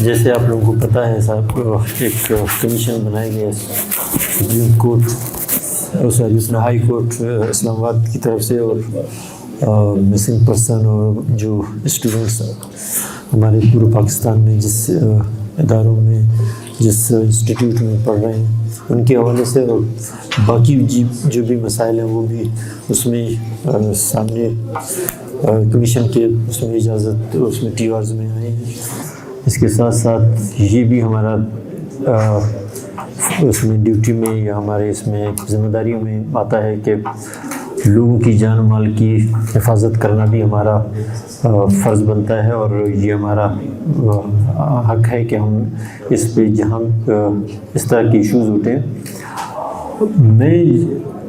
جیسے آپ لوگوں کو پتہ ہے صاحب، ایک کمیشن بنایا گیا ہے سپریم کورٹ ہائی کورٹ اسلام آباد کی طرف سے، اور مسنگ پرسن اور جو اسٹوڈنٹس ہمارے پورے پاکستان میں جس اداروں میں جس انسٹیٹیوٹ میں پڑھ رہے ہیں ان کے حوالے سے، اور باقی جو بھی مسائل ہیں وہ بھی اس میں سامنے کمیشن کے اس میں اجازت اس میں ٹی آرز میں آئے ہیں۔ اس کے ساتھ ساتھ یہ بھی ہمارا اس میں ڈیوٹی میں یا ہمارے اس میں ذمہ داریوں میں آتا ہے کہ لوگوں کی جان و مال کی حفاظت کرنا بھی ہمارا فرض بنتا ہے، اور یہ ہمارا حق ہے کہ ہم اس پہ جہاں اس طرح کے ایشوز اٹھیں۔ میں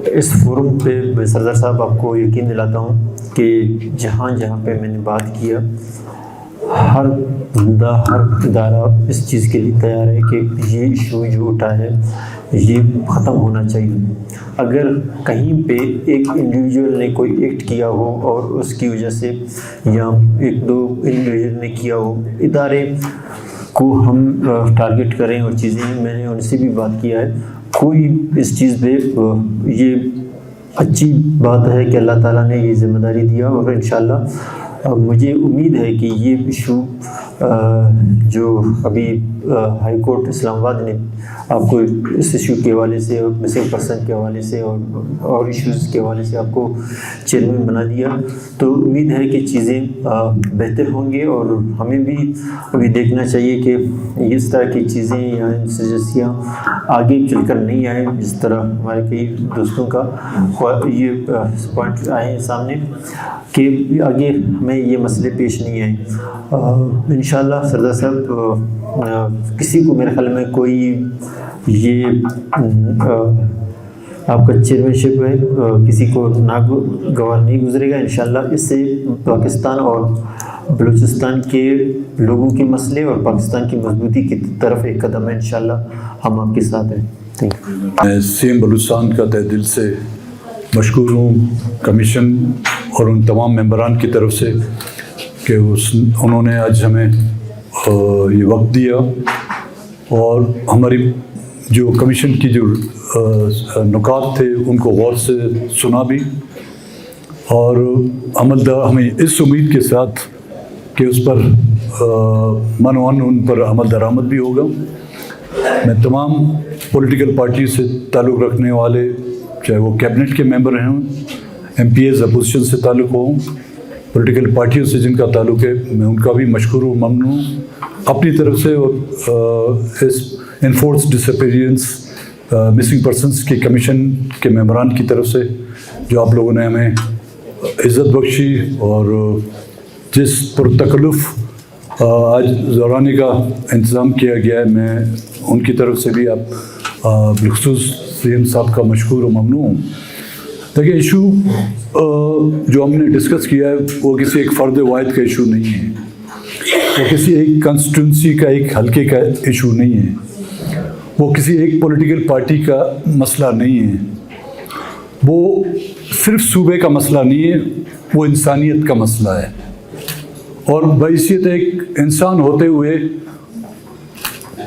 اس فورم پہ سردار صاحب آپ کو یقین دلاتا ہوں کہ جہاں پہ میں نے بات کیا، ہر بندہ ہر ادارہ اس چیز کے لیے تیار ہے کہ یہ ایشو جو اٹھا ہے یہ ختم ہونا چاہیے۔ اگر کہیں پہ ایک انڈیویجول نے کوئی ایکٹ کیا ہو اور اس کی وجہ سے، یا ایک دو انڈیویجول نے کیا ہو، ادارے کو ہم ٹارگٹ کریں اور چیزیں، میں نے ان سے بھی بات کیا ہے، کوئی اس چیز پہ یہ اچھی بات ہے کہ اللہ تعالیٰ نے یہ ذمہ داری دیا، اور انشاءاللہ مجھے امید ہے کہ یہ ایشو جو ابھی ہائی کورٹ اسلام آباد نے آپ کو اس ایشو کے حوالے سے اور مسنگ پرسن کے حوالے سے اور ایشوز کے حوالے سے آپ کو چیئرمین بنا دیا، تو امید ہے کہ چیزیں بہتر ہوں گے، اور ہمیں بھی ابھی دیکھنا چاہیے کہ اس طرح کی چیزیں یا سجیشیاں آگے چل کر نہیں آئیں، جس طرح ہمارے کئی دوستوں کا یہ پوائنٹ آئے ہیں سامنے کہ آگے ہمیں یہ مسئلے پیش نہیں آئیں۔ انشاءاللہ سردار صاحب کسی کو میرے خیال میں کوئی یہ آپ کا چیئرمین شپ ہے کسی کو ناگوار نہیں گزرے گا۔ انشاءاللہ اس سے پاکستان اور بلوچستان کے لوگوں کے مسئلے اور پاکستان کی مضبوطی کی طرف ایک قدم ہے۔ انشاءاللہ ہم آپ کے ساتھ ہیں۔ میں سی ایم بلوچستان کا تہ دل سے مشکور ہوں کمیشن اور ان تمام ممبران کی طرف سے کہ انہوں نے آج ہمیں یہ وقت دیا، اور ہماری جو کمیشن کی جو نکات تھے ان کو غور سے سنا بھی، اور ہمیں اس امید کے ساتھ کہ اس پر من ان پر عمل درآمد بھی ہوگا۔ میں تمام پولیٹیکل پارٹی سے تعلق رکھنے والے، چاہے وہ کیبنٹ کے ممبر ہیں، ایم پی ایز اپوزیشن سے تعلق ہوں، پولیٹیکل پارٹیوں سے جن کا تعلق ہے، میں ان کا بھی مشکور و ممنون ہوں اپنی طرف سے، اور اس انفورس ڈس اپیئرنس مسنگ پرسنس کے کمیشن کے ممبران کی طرف سے جو آپ لوگوں نے ہمیں عزت بخشی، اور جس پرتکلف آج زورانے کا انتظام کیا گیا ہے، میں ان کی طرف سے بھی آپ بالخصوص سی ایم صاحب کا مشکور و ممنون ہوں۔ دیکھیں، ایشو جو ہم نے ڈسکس کیا ہے وہ کسی ایک فرد واحد کا ایشو نہیں ہے، وہ کسی ایک کنسٹیٹوئنسی کا ایک حلقے کا ایشو نہیں ہے، وہ کسی ایک پولیٹیکل پارٹی کا مسئلہ نہیں ہے، وہ صرف صوبے کا مسئلہ نہیں ہے، وہ انسانیت کا مسئلہ ہے۔ اور بحیثیت ایک انسان ہوتے ہوئے،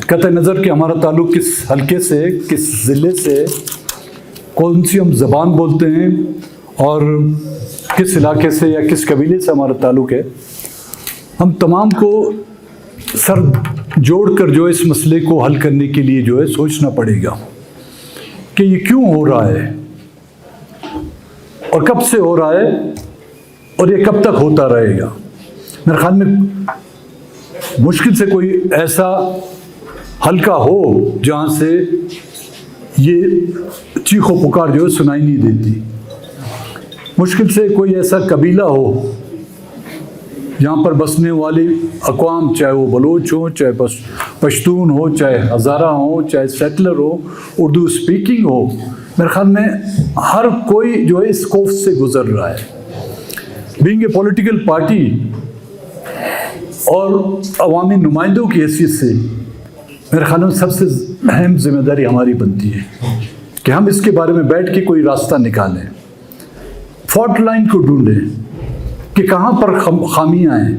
قطع نظر کہ ہمارا تعلق کس حلقے سے، کس ضلع سے، کون سی ہم زبان بولتے ہیں، اور کس علاقے سے یا کس قبیلے سے ہمارا تعلق ہے، ہم تمام کو سر جوڑ کر جو اس مسئلے کو حل کرنے کے لیے جو ہے سوچنا پڑے گا کہ یہ کیوں ہو رہا ہے، اور کب سے ہو رہا ہے، اور یہ کب تک ہوتا رہے گا۔ میرے خیال میں مشکل سے کوئی ایسا حلقہ ہو جہاں سے یہ چیخ و پکار جو ہے سنائی نہیں دیتی، مشکل سے کوئی ایسا قبیلہ ہو جہاں پر بسنے والے اقوام، چاہے وہ بلوچ ہوں، چاہے پشتون ہو، چاہے ہزارہ ہو، چاہے سیٹلر ہو، اردو اسپیکنگ ہو، میرے خیال میں ہر کوئی جو ہے اس خوف سے گزر رہا ہے۔ بینگ اے پولیٹیکل پارٹی اور عوامی نمائندوں کی حیثیت سے میرے خیال میں سب سے اہم ذمہ داری ہماری بنتی ہے کہ ہم اس کے بارے میں بیٹھ کے کوئی راستہ نکالیں، فالٹ لائن کو ڈھونڈیں کہ کہاں پر خامیاں ہیں۔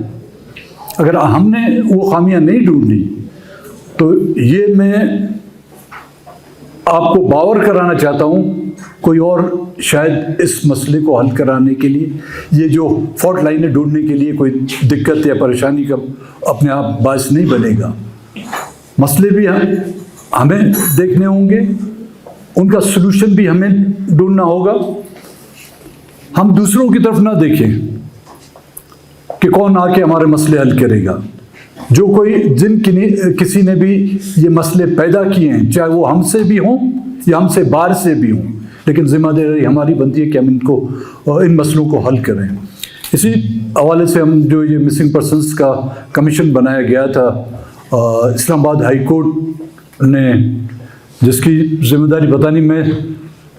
اگر ہم نے وہ خامیاں نہیں ڈھونڈی تو یہ میں آپ کو باور کرانا چاہتا ہوں، کوئی اور شاید اس مسئلے کو حل کرانے کے لیے، یہ جو فالٹ لائنیں ڈھونڈنے کے لیے کوئی دقت یا پریشانی کا اپنے آپ باعث نہیں بنے گا۔ مسئلے بھی ہمیں دیکھنے ہوں گے، ان کا سلوشن بھی ہمیں ڈھونڈنا ہوگا۔ ہم دوسروں کی طرف نہ دیکھیں کہ کون آ کے ہمارے مسئلے حل کرے گا۔ جو کوئی کسی نے بھی یہ مسئلے پیدا کیے ہیں، چاہے وہ ہم سے بھی ہوں یا ہم سے باہر سے بھی ہوں، لیکن ذمہ داری ہماری بنتی ہے کہ ہم ان مسئلوں کو حل کریں۔ اسی حوالے سے ہم جو یہ مسنگ پرسنس کا کمیشن بنایا گیا تھا اسلام آباد ہائی کورٹ نے، جس کی ذمہ داری پتہ نہیں، میں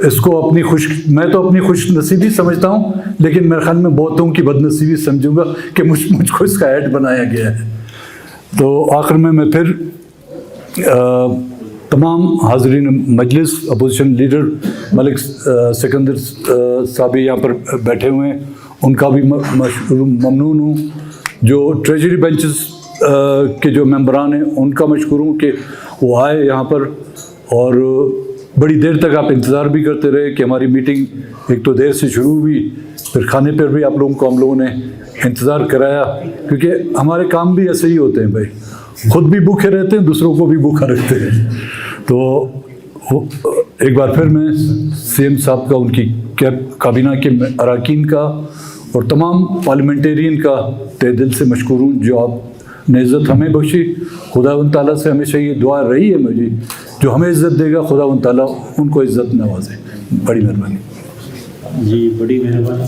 اس کو میں تو اپنی خوش نصیبی سمجھتا ہوں، لیکن میرے خیال میں بہتوں کی بد نصیبی سمجھوں گا کہ مجھ کو اس کا ہیڈ بنایا گیا ہے۔ تو آخر میں پھر تمام حاضرین مجلس، اپوزیشن لیڈر ملک سکندر صاحب یہاں پر بیٹھے ہوئے ہیں، ان کا بھی ممنون ہوں۔ جو ٹریجری بینچز کے جو ممبران ہیں ان کا مشکور ہوں کہ وہ آئے یہاں پر، اور بڑی دیر تک آپ انتظار بھی کرتے رہے کہ ہماری میٹنگ ایک تو دیر سے شروع ہوئی، پھر کھانے پر بھی آپ لوگوں کو ہم لوگوں نے انتظار کرایا، کیونکہ ہمارے کام بھی ایسے ہی ہوتے ہیں بھائی، خود بھی بھوکے رہتے ہیں، دوسروں کو بھی بھوکا رکھتے ہیں۔ تو ایک بار پھر میں سی ایم صاحب کا، ان کی کابینہ کے اراکین کا اور تمام پارلیمنٹیرین کا تہ دل سے مشکور ہوں، جو آپ نے عزت ہمیں بخشی۔ خداوند تعالیٰ سے ہمیشہ یہ دعا رہی ہے مجھے، جو ہمیں عزت دے گا خداوند تعالیٰ ان کو عزت نوازے۔ بڑی مہربانی جی، بڑی مہربانی۔